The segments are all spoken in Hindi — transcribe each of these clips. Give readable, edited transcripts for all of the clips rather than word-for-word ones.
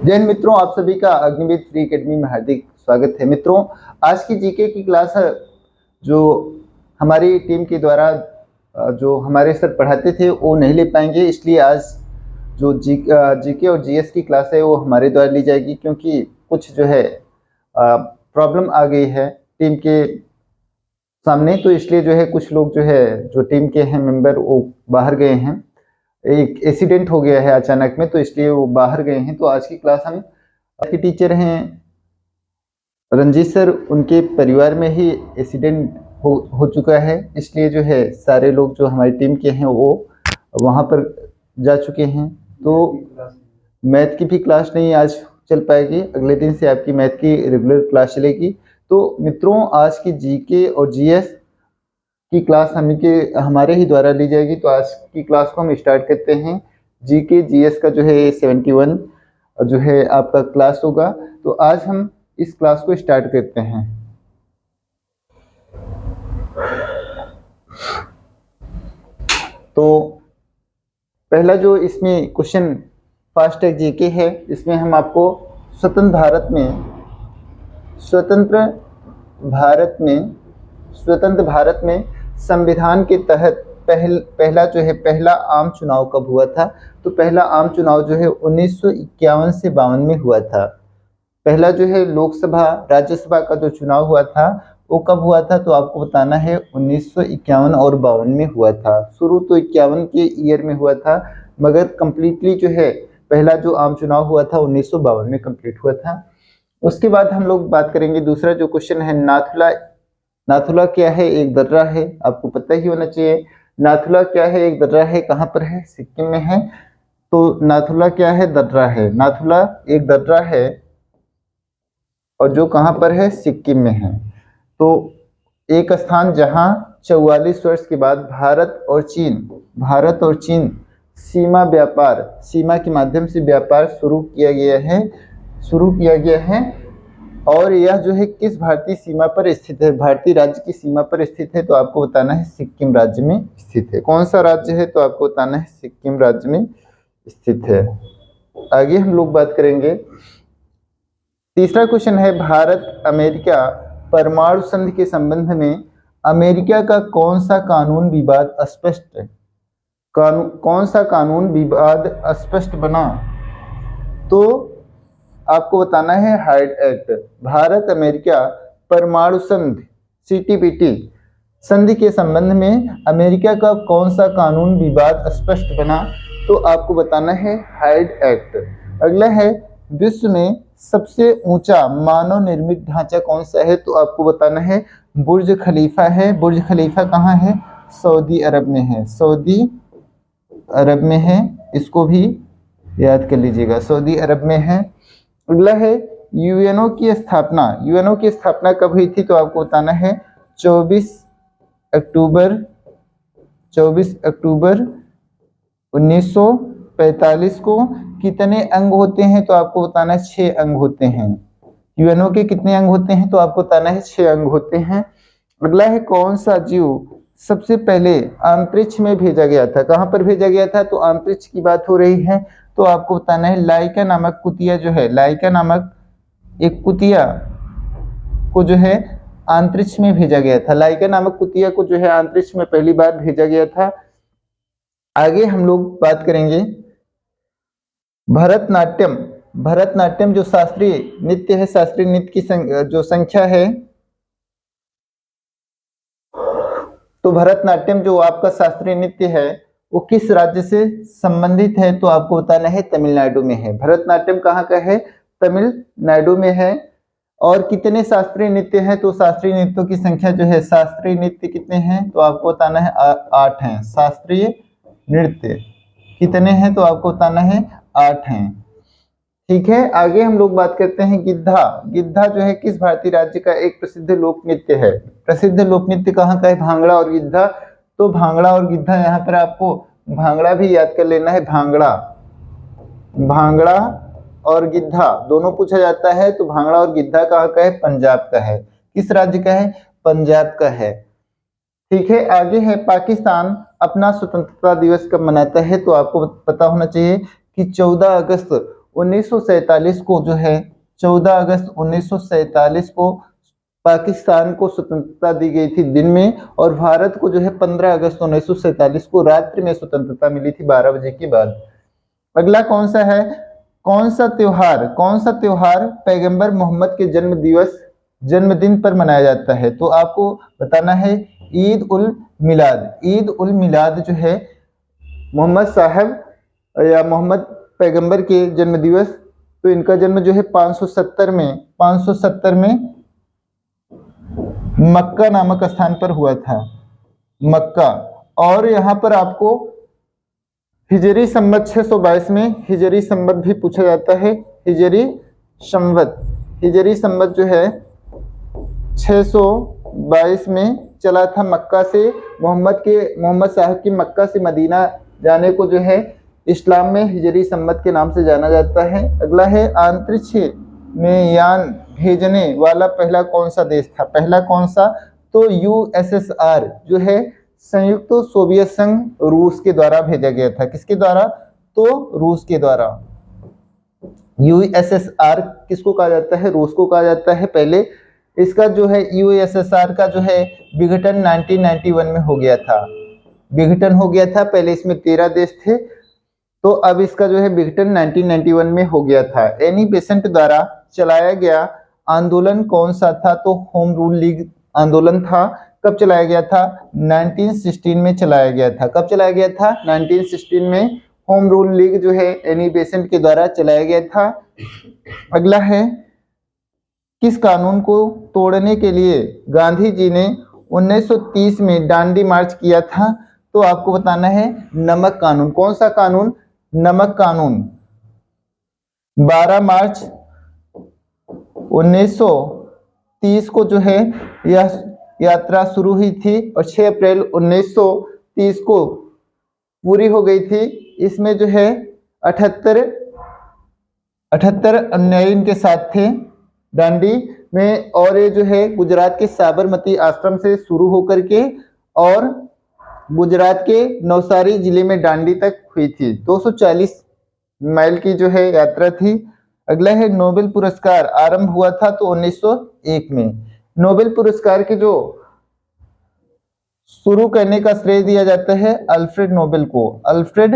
जय हिंद मित्रों, आप सभी का अग्निवीर फ्री एकेडमी में हार्दिक स्वागत है। मित्रों, आज की जीके की क्लास है जो हमारी टीम के द्वारा जो हमारे सर पढ़ाते थे वो नहीं ले पाएंगे, इसलिए आज जो जीके और जीएस की क्लास है वो हमारे द्वारा ली जाएगी, क्योंकि कुछ जो है प्रॉब्लम आ गई है टीम के सामने। तो इसलिए जो है कुछ लोग जो है जो टीम के हैं मेंबर वो बाहर गए हैं। एक एक्सीडेंट हो गया है अचानक में, तो इसलिए वो बाहर गए हैं। तो आज की क्लास हम के टीचर हैं रंजीत सर, उनके परिवार में ही एक्सीडेंट हो चुका है, इसलिए जो है सारे लोग जो हमारी टीम के हैं वो वहाँ पर जा चुके हैं। तो मैथ की भी क्लास नहीं आज चल पाएगी, अगले दिन से आपकी मैथ की रेगुलर क्लास चलेगी। तो मित्रों, आज की जीके और जीएस की क्लास हमारे ही द्वारा ली जाएगी। तो आज की क्लास को हम स्टार्ट करते हैं। जीके जीएस का जो है 71 जो है आपका क्लास होगा। तो आज हम इस क्लास को स्टार्ट करते हैं। तो पहला जो इसमें क्वेश्चन फास्ट टैग जीके है, इसमें हम आपको स्वतंत्र भारत में संविधान के तहत पहला आम चुनाव कब हुआ था। तो पहला आम चुनाव जो है 1951 से 52 में हुआ था। पहला जो है लोकसभा राज्यसभा का जो चुनाव हुआ था वो कब हुआ था, तो आपको बताना है 1951 और 52 में हुआ था। शुरू तो 51 के ईयर में हुआ था, मगर कंप्लीटली जो है पहला जो आम चुनाव हुआ था 1952 में कंप्लीट हुआ था। उसके बाद हम लोग बात करेंगे दूसरा जो क्वेश्चन है नाथुला क्या है, एक दर्रा है, आपको पता ही होना चाहिए। नाथुला क्या है, एक दर्रा है, कहाँ पर है, सिक्किम में है। तो नाथुला क्या है, दर्रा है। नाथुला एक दर्रा है और जो कहाँ पर है, सिक्किम में है। तो एक स्थान जहां 44 वर्ष के बाद भारत और चीन सीमा के माध्यम से व्यापार शुरू किया गया है। और यह जो है किस भारतीय सीमा पर स्थित है, भारतीय राज्य की सीमा पर स्थित है। तो आपको बताना है सिक्किम राज्य में स्थित है। कौन सा राज्य है, तो आपको बताना है सिक्किम राज्य में स्थित है। आगे हम लोग बात करेंगे। तीसरा क्वेश्चन है भारत अमेरिका परमाणु संधि के संबंध में अमेरिका का कौन सा कानून विवाद स्पष्ट बना। तो आपको बताना है हाइड एक्ट। भारत अमेरिका परमाणु संधि सीटीपीटी संधि के संबंध में अमेरिका का कौन सा कानून विवाद स्पष्ट बना। तो आपको बताना है हाइड एक्ट। अगला है विश्व में सबसे ऊंचा मानव निर्मित ढांचा कौन सा है। तो आपको बताना है बुर्ज खलीफा है। बुर्ज खलीफा कहाँ है, सऊदी अरब में है। सऊदी अरब में है, इसको भी याद कर लीजिएगा, सऊदी अरब में है। अगला है यूएनओ की स्थापना कब हुई थी। तो आपको बताना है 24 अक्टूबर 1945 को। कितने अंग होते हैं, तो आपको बताना है 6 अंग होते हैं। यूएनओ के कितने अंग होते हैं, तो आपको बताना है 6 अंग होते हैं। अगला है कौन सा जीव सबसे पहले अंतरिक्ष में भेजा गया था। कहां पर भेजा गया था, तो अंतरिक्ष की बात हो रही है। तो आपको बताना है लाइका नामक कुतिया जो है, लाइका नामक एक कुतिया को जो है अंतरिक्ष में भेजा गया था। लाइका नामक कुतिया को जो है अंतरिक्ष में पहली बार भेजा गया था। आगे हम लोग बात करेंगे भरतनाट्यम जो शास्त्रीय नृत्य है, शास्त्रीय नृत्य की जो संख्या है। तो भरतनाट्यम जो आपका शास्त्रीय नृत्य है वो किस राज्य से संबंधित है। तो आपको बताना है तमिलनाडु में है। भरतनाट्यम कहाँ का है, तमिलनाडु में है। और कितने शास्त्रीय नृत्य हैं, तो शास्त्रीय नृत्यों की संख्या जो है, शास्त्रीय नृत्य कितने हैं, तो आपको बताना है 8 हैं। शास्त्रीय नृत्य कितने हैं, तो आपको बताना है 8 हैं। ठीक है, आगे हम लोग बात करते हैं गिद्धा जो है किस भारतीय राज्य का एक प्रसिद्ध लोक नृत्य है। प्रसिद्ध लोक नृत्य कहाँ का है, भांगड़ा और गिद्धा। तो भांगड़ा और गिद्धा, यहाँ पर आपको भांगड़ा भी याद कर लेना है। भांगड़ा और गिद्धा दोनों पूछा जाता है। तो भांगड़ा और गिद्धा कहाँ का है, पंजाब का है। किस राज्य का है, पंजाब का है। ठीक है, आगे है पाकिस्तान अपना स्वतंत्रता दिवस कब मनाता है। तो आपको पता होना चाहिए कि 14 अगस्त 1947 को जो है 14 अगस्त 1947 को पाकिस्तान को स्वतंत्रता दी गई थी दिन में, और भारत को जो है 15 अगस्त 1947 को रात्रि में स्वतंत्रता मिली थी 12 बजे के बाद। अगला कौन सा है, कौन सा त्योहार पैगंबर मोहम्मद के जन्मदिन पर मनाया जाता है? तो आपको बताना है ईद उल मिलाद। ईद उल मिलाद जो है मोहम्मद साहब या मोहम्मद पैगंबर के जन्म दिवस, तो इनका जन्म जो है 570 में मक्का नामक स्थान पर हुआ था, मक्का। और यहाँ पर आपको हिजरी संवत 622 में हिजरी संवत भी पूछा जाता है। हिजरी संवत जो है 622 में चला था मक्का से। मोहम्मद साहब की मक्का से मदीना जाने को जो है इस्लाम में हिजरी संवत के नाम से जाना जाता है। अगला है अंतरिक्ष में यान भेजने वाला पहला कौन सा देश था? पहला कौन सा? तो USSR जो है संयुक्त सोवियत संघ, रूस के द्वारा भेजा गया था। किसके द्वारा? तो रूस के द्वारा। USSR किसको कहा जाता है? रूस को कहा जाता है। पहले इसका जो है USSR का जो है विघटन 1991 में हो गया था, विघटन हो गया था। पहले इसमें 13 देश थे, तो अब इसका जो है विघटन 1991 में हो गया था। एनी बेसेंट द्वारा चलाया गया आंदोलन कौन सा था? तो होम रूल लीग आंदोलन था। कब चलाया गया था? 1916 में चलाया गया था। कब चलाया गया था? 1916 में होम रूल लीग जो है एनी बेसेंट के द्वारा चलाया गया था। अगला है किस कानून को तोड़ने के लिए गांधी जी ने 1930 में दांडी मार्च किया था? तो आपको बताना है नमक कानून। कौन सा कानून? नमक कानून। 12 मार्च 1930 को जो है यह यात्रा शुरू हुई थी और 6 अप्रैल 1930 को पूरी हो गई थी। इसमें जो है 78 अनुयायी इनके साथ थे दांडी में, और ये जो है गुजरात के साबरमती आश्रम से शुरू होकर के और गुजरात के नवसारी जिले में दांडी तक हुई थी। 240 माइल की जो है यात्रा थी। अगला है नोबेल पुरस्कार आरंभ हुआ था तो 1901 में। नोबेल पुरस्कार के जो शुरू करने का श्रेय दिया जाता है अल्फ्रेड नोबेल को। अल्फ्रेड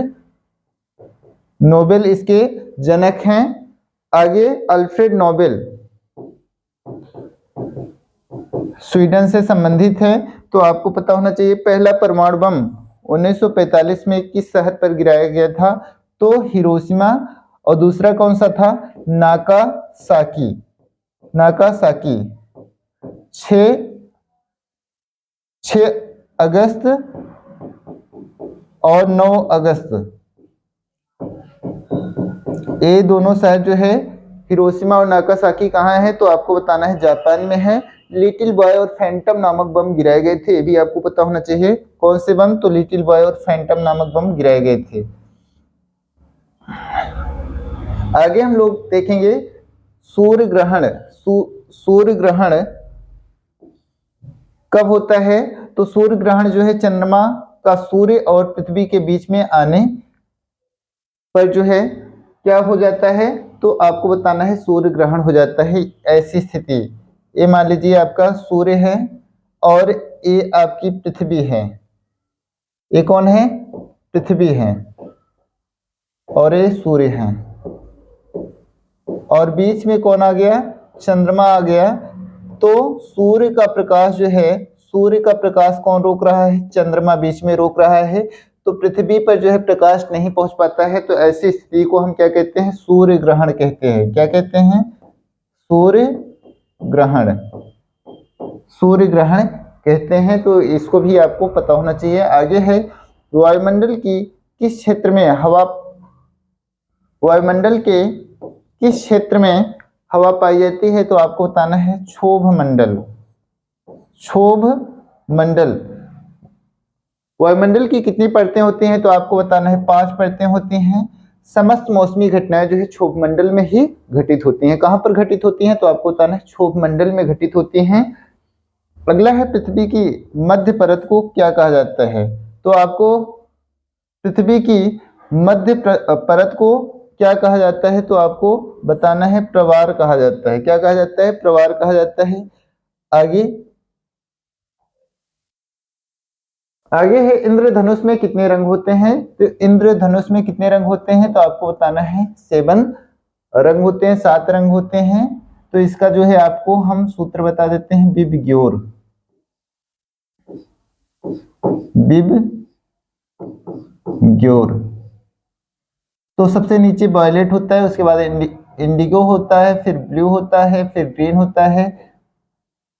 नोबेल इसके जनक हैं। आगे अल्फ्रेड नोबेल स्वीडन से संबंधित है, तो आपको पता होना चाहिए पहला परमाणु बम 1945 में किस शहर पर गिराया गया था? तो हिरोशिमा। और दूसरा कौन सा था? नागासाकी। 6 अगस्त और 9 अगस्त, ये दोनों शहर जो है हिरोशिमा और नागासाकी कहाँ है? तो आपको बताना है जापान में है। लिटिल बॉय और फैंटम नामक बम गिराए गए थे, ये भी आपको पता होना चाहिए। कौन से बम? तो लिटिल बॉय और फैंटम नामक बम गिराए गए थे। आगे हम लोग देखेंगे सूर्य ग्रहण। सूर्य ग्रहण कब होता है? तो सूर्य ग्रहण जो है चंद्रमा का सूर्य और पृथ्वी के बीच में आने पर जो है क्या हो जाता है? तो आपको बताना है सूर्य ग्रहण हो जाता है। ऐसी स्थिति, ये मान लीजिए आपका सूर्य है और ये आपकी पृथ्वी है। ये कौन है? पृथ्वी है और ये सूर्य है, और बीच में कौन आ गया? चंद्रमा आ गया। तो सूर्य का प्रकाश जो है, सूर्य का प्रकाश कौन रोक रहा है? चंद्रमा बीच में रोक रहा है, तो पृथ्वी पर जो है प्रकाश नहीं पहुंच पाता है। तो ऐसी स्थिति को हम क्या कहते हैं? सूर्य ग्रहण कहते हैं। क्या कहते हैं? सूर्य ग्रहण। सूर्य ग्रहण कहते हैं। तो इसको भी आपको पता होना चाहिए। आगे है वायुमंडल की किस क्षेत्र में हवा, वायुमंडल के किस क्षेत्र में हवा पाई जाती है? तो आपको बताना है क्षोभ मंडल। क्षोभ मंडल। वायुमंडल की कितनी परतें होती हैं? तो आपको बताना है 5 परतें होती हैं। समस्त मौसमी घटनाएं जो है क्षोभ मंडल में ही घटित होती हैं। कहां पर घटित होती हैं? तो आपको बताना है क्षोभ मंडल में घटित होती हैं। अगला है पृथ्वी की मध्य परत को क्या कहा जाता है? तो आपको पृथ्वी की मध्य परत को क्या कहा जाता है, तो आपको बताना है प्रवार कहा जाता है। क्या कहा जाता है, प्रवार कहा जाता है। आगे आगे है इंद्रधनुष में कितने रंग होते हैं, तो इंद्रधनुष में कितने रंग होते हैं, तो आपको बताना है 7 रंग होते हैं, 7 रंग होते हैं। तो इसका जो है आपको हम सूत्र बता देते हैं, बिबग्योर, बिबग्योर। तो सबसे नीचे वायलेट होता है, उसके बाद इंडिगो होता है, फिर ब्लू होता है, फिर ग्रीन होता है,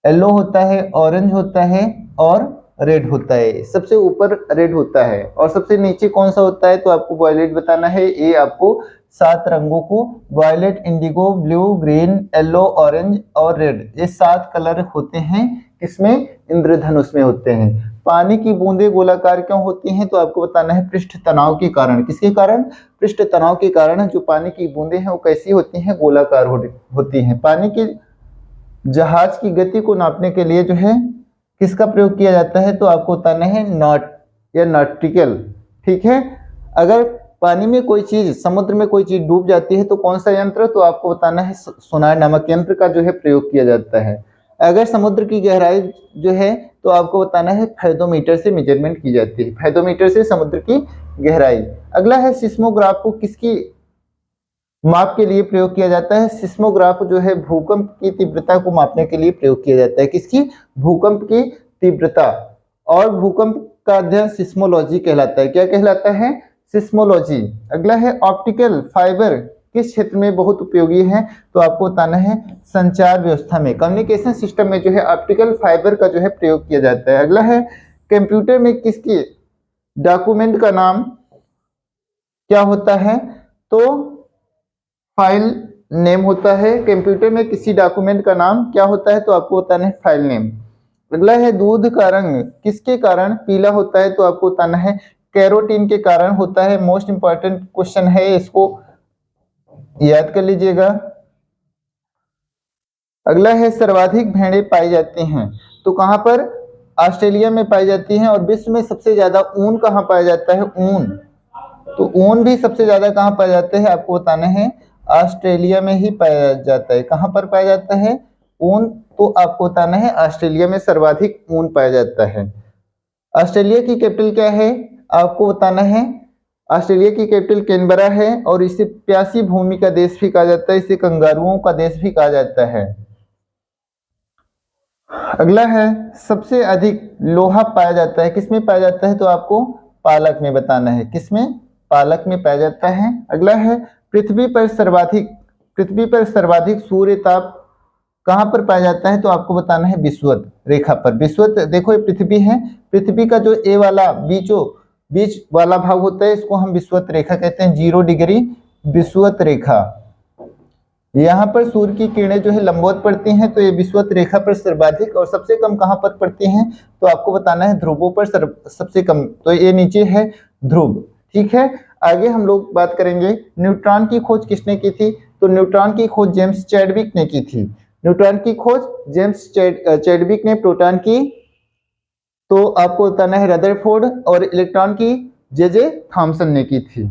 येलो होता है, ऑरेंज होता है और रेड होता है। सबसे ऊपर रेड होता है और सबसे नीचे कौन सा होता है, तो आपको वायलेट बताना है। ये आपको 7 रंगों को, violet, indigo, blue, green, yellow, orange और रेड, ये 7 कलर होते हैं किसमें, इंद्रधनुष में होते हैं। पानी की बूंदें गोलाकार क्यों होती हैं, तो आपको बताना है पृष्ठ तनाव के कारण। किसके कारण, पृष्ठ तनाव के कारण जो पानी की बूंदें हैं वो कैसी होती हैं, गोलाकार होती हैं। पानी की जहाज की गति को नापने के लिए जो है किसका प्रयोग किया जाता है, तो आपको बताना है नॉट या नॉटिकल। ठीक है, अगर पानी में कोई चीज, समुद्र में कोई चीज डूब जाती है तो कौन सा यंत्र, तो आपको बताना है सोनार नामक यंत्र का जो है प्रयोग किया जाता है। अगर समुद्र की गहराई जो है तो आपको बताना है फैथोमीटर से मेजरमेंट की जाती है, फैथोमीटर से समुद्र की गहराई। अगला है सिस्मोग्राफ को किसकी माप के लिए प्रयोग किया जाता है, सिस्मोग्राफ जो है भूकंप की तीव्रता को मापने के लिए प्रयोग किया जाता है। किसकी, भूकंप की तीव्रता। और भूकंप का अध्ययन सिस्मोलॉजी कहलाता है। क्या कहलाता है, सिस्मोलॉजी। अगला है ऑप्टिकल फाइबर किस क्षेत्र में बहुत उपयोगी है, तो आपको बताना है संचार व्यवस्था में, कम्युनिकेशन सिस्टम में जो है ऑप्टिकल फाइबर का जो है प्रयोग किया जाता है। अगला है कंप्यूटर में किसकी डॉक्यूमेंट का नाम क्या होता है, तो फाइल नेम होता है। कंप्यूटर में किसी डॉक्यूमेंट का नाम क्या होता है, तो आपको बताना है फाइल नेम। अगला है दूध का रंग किसके कारण पीला होता है, तो आपको बताना है कैरोटीन के कारण होता है। मोस्ट इंपॉर्टेंट क्वेश्चन है, इसको याद कर लीजिएगा। अगला है सर्वाधिक भेड़ें पाई जाती हैं, तो कहां पर, ऑस्ट्रेलिया में पाई जाती हैं। और विश्व में सबसे ज्यादा ऊन कहां पाया जाता है, ऊन, तो ऊन भी सबसे ज्यादा कहां पाया जाता है, आपको बताना है ऑस्ट्रेलिया में ही पाया जाता है। कहां पर पाया जाता है ऊन, तो आपको बताना है ऑस्ट्रेलिया में सर्वाधिक ऊन पाया जाता है। ऑस्ट्रेलिया की कैपिटल क्या है, आपको बताना है ऑस्ट्रेलिया की कैपिटल कैनबरा है। और इसे प्यासी भूमि का देश भी कहा जाता है, इसे कंगारुओं का देश भी कहा जाता है। अगला है सबसे अधिक लोहा पाया जाता है, किसमें पाया जाता है, तो आपको पालक में बताना है, किसमें, पालक में पाया जाता है। अगला है पृथ्वी पर सर्वाधिक सूर्य ताप कहां पर पाया जाता है, तो आपको बताना है विषुवत रेखा पर। विषुवत देखो ये पृथ्वी है, पृथ्वी का जो ए वाला बीच वाला भाग होता है इसको हम विषुवत रेखा कहते हैं, 0 डिग्री विषुवत रेखा। यहाँ पर सूर्य की किरणें जो है लंबवत पड़ती हैं, तो ये विषुवत रेखा पर सर्वाधिक। और सबसे कम कहां पर पड़ती हैं, तो आपको बताना है ध्रुवों पर सबसे कम, तो ये नीचे है ध्रुव। ठीक है, आगे हम लोग बात करेंगे न्यूट्रॉन की खोज किसने की थी, तो न्यूट्रॉन की खोज जेम्स चैडविक ने की थी। न्यूट्रॉन की खोज जेम्स चैडविक ने, प्रोटॉन की तो आपको बताना है रदरफोर्ड, और इलेक्ट्रॉन की जे थॉमसन ने की थी।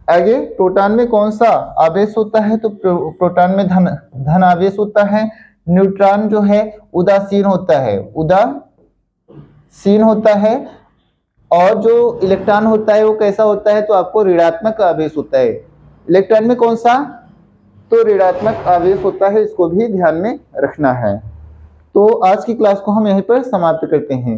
आगे प्रोटॉन में कौन सा आवेश होता है, तो प्रोटॉन में धन आवेश होता है। न्यूट्रॉन जो है उदासीन होता है, उदासीन होता है। और जो इलेक्ट्रॉन होता है वो कैसा होता है, तो आपको ऋणात्मक आवेश होता है। इलेक्ट्रॉन में कौन सा, तो ऋणात्मक आवेश होता है, इसको भी ध्यान में रखना है। तो आज की क्लास को हम यहीं पर समाप्त करते हैं।